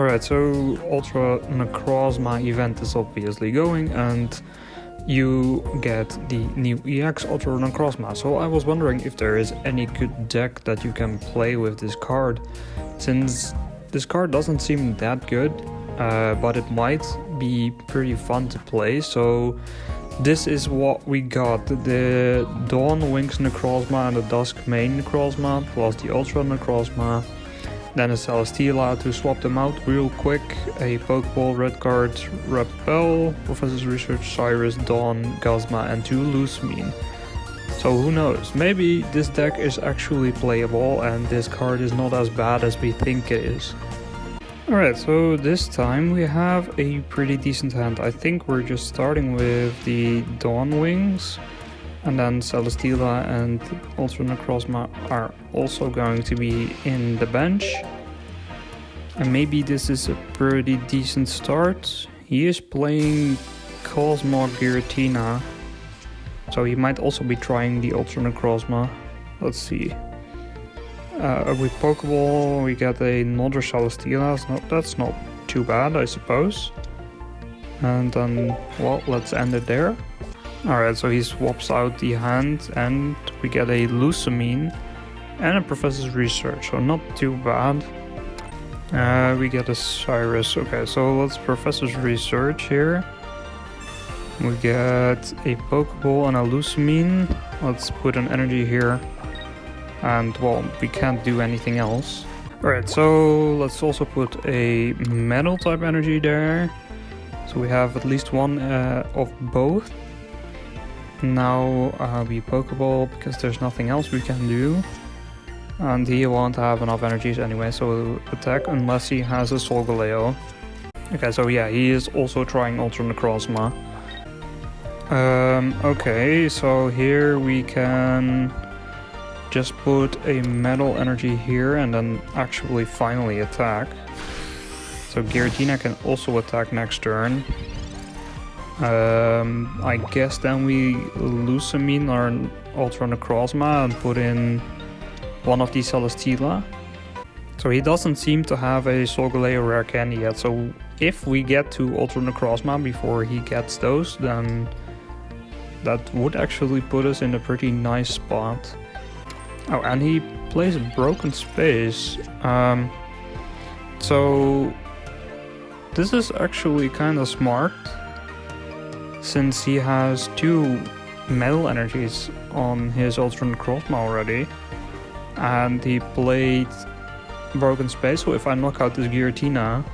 Alright, so Ultra Necrozma event is obviously going and you get the new EX Ultra Necrozma. So I was wondering if there is any good deck that you can play with this card, since this card doesn't seem that good, but it might be pretty fun to play. So this is what we got: the Dawn Wings Necrozma and the Dusk Mane Necrozma, plus the Ultra Necrozma. Then a Celesteela to swap them out real quick, a Pokeball, Red Card, Repel, Professor's Research, Cyrus, Dawn, Guzma, and 2 Lusamine. So who knows, maybe this deck is actually playable and this card is not as bad as we think it is. Alright, so this time we have a pretty decent hand. I think we're just starting with the Dawn Wings. And then Celesteela and Ultra Necrozma are also going to be in the bench. And maybe this is a pretty decent start. He is playing Cosmo Giratina, so he might also be trying the Ultra Necrozma. Let's see. With Pokeball we get another Celesteela, so that's not too bad, I suppose. And then, well, let's end it there. Alright, so he swaps out the hand and we get a Lusamine and a Professor's Research, so not too bad. We get a Cyrus. Okay, so let's Professor's Research here. We get a Pokeball and a Lusamine. Let's put an energy here. And, well, we can't do anything else. Alright, so let's also put a Metal type energy there. So we have at least one of both. Now we Pokeball because there's nothing else we can do. And he won't have enough energies anyway, so attack unless he has a Solgaleo. Okay, so yeah, he is also trying Ultra Necrozma. Okay, so here we can just put a Metal energy here and then actually finally attack. So Giratina can also attack next turn. I guess then we Lusamine our Ultra Necrozma and put in one of these Celesteela. So he doesn't seem to have a Solgaleo Rare Candy yet, so if we get to Ultra Necrozma before he gets those, then that would actually put us in a pretty nice spot. Oh, and he plays a Broken Space. So this is actually kind of smart, since he has 2 Metal energies on his Ultra Necrozma already. And he played Broken Space, so if I knock out this Giratina,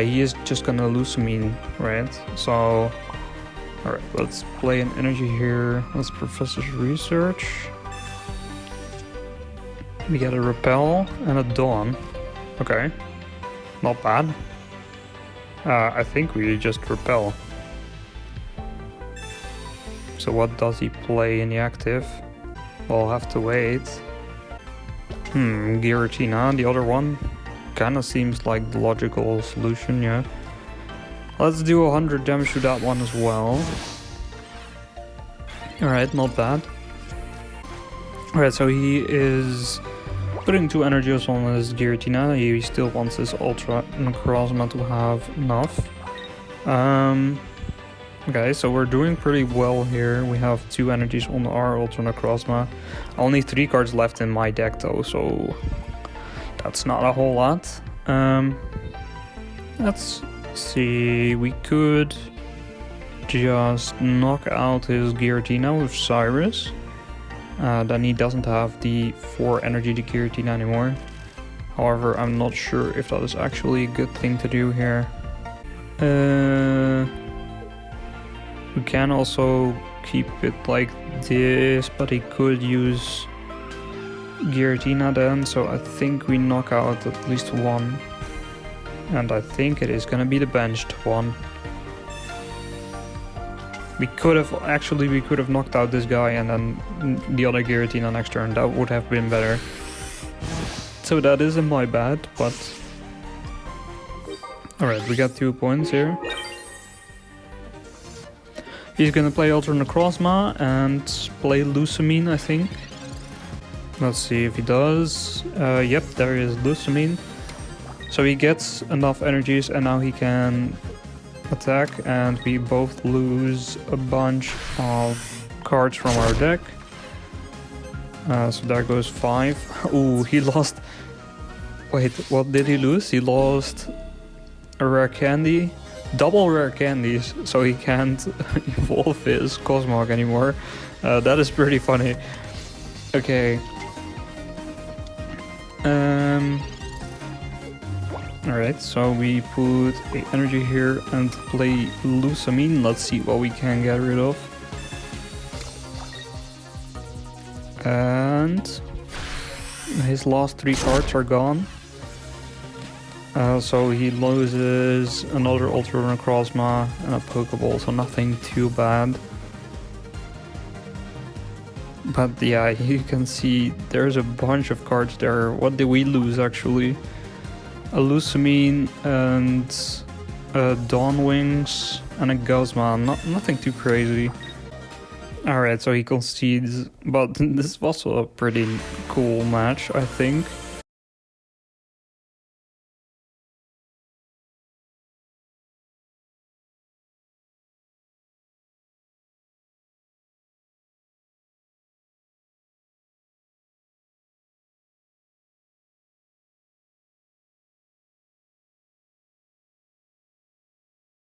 he is just gonna Lusamine, right? So, alright, let's play an energy here. Let's Professor's Research. We get a Repel and a Dawn. Okay, not bad. I think we just Repel. So what does he play in the active? We'll have to wait. Giratina, the other one. Kinda seems like the logical solution, yeah. Let's do 100 damage to that one as well. Alright, not bad. Alright, so he is putting 2 energies on his Giratina. He still wants his Ultra Necrozma to have enough. Okay, so we're doing pretty well here. We have 2 energies on our Ultra Necrozma. Only 3 cards left in my deck though, so that's not a whole lot. Let's see, we could just knock out his Giratina with Cyrus. Then he doesn't have the 4 energy to Giratina anymore. However, I'm not sure if that is actually a good thing to do here. We can also keep it like this, but he could use Giratina then, so I think we knock out at least 1. And I think it is gonna be the benched one. We could have knocked out this guy and then the other Giratina next turn. That would have been better. So that isn't my bad, but... Alright, we got 2 points here. He's gonna play Ultra Necrozma and play Lusamine, I think. Let's see if he does. Yep, there is Lusamine. So he gets enough energies and now he can attack, and we both lose a bunch of cards from our deck. So there goes 5. Ooh, he lost... Wait, what did he lose? He lost a rare candy, double rare candies, so he can't evolve his Cosmog anymore. That is pretty funny. Okay. Alright, so we put a energy here and play Lusamine. Let's see what we can get rid of. And his last 3 cards are gone. So he loses another Ultra Necrozma and a Pokeball, so nothing too bad. But yeah, you can see there's a bunch of cards there. What did we lose actually? A Lusamine and a Dawnwings and a Guzma. Nothing too crazy. Alright, so he concedes, but this was a pretty cool match, I think.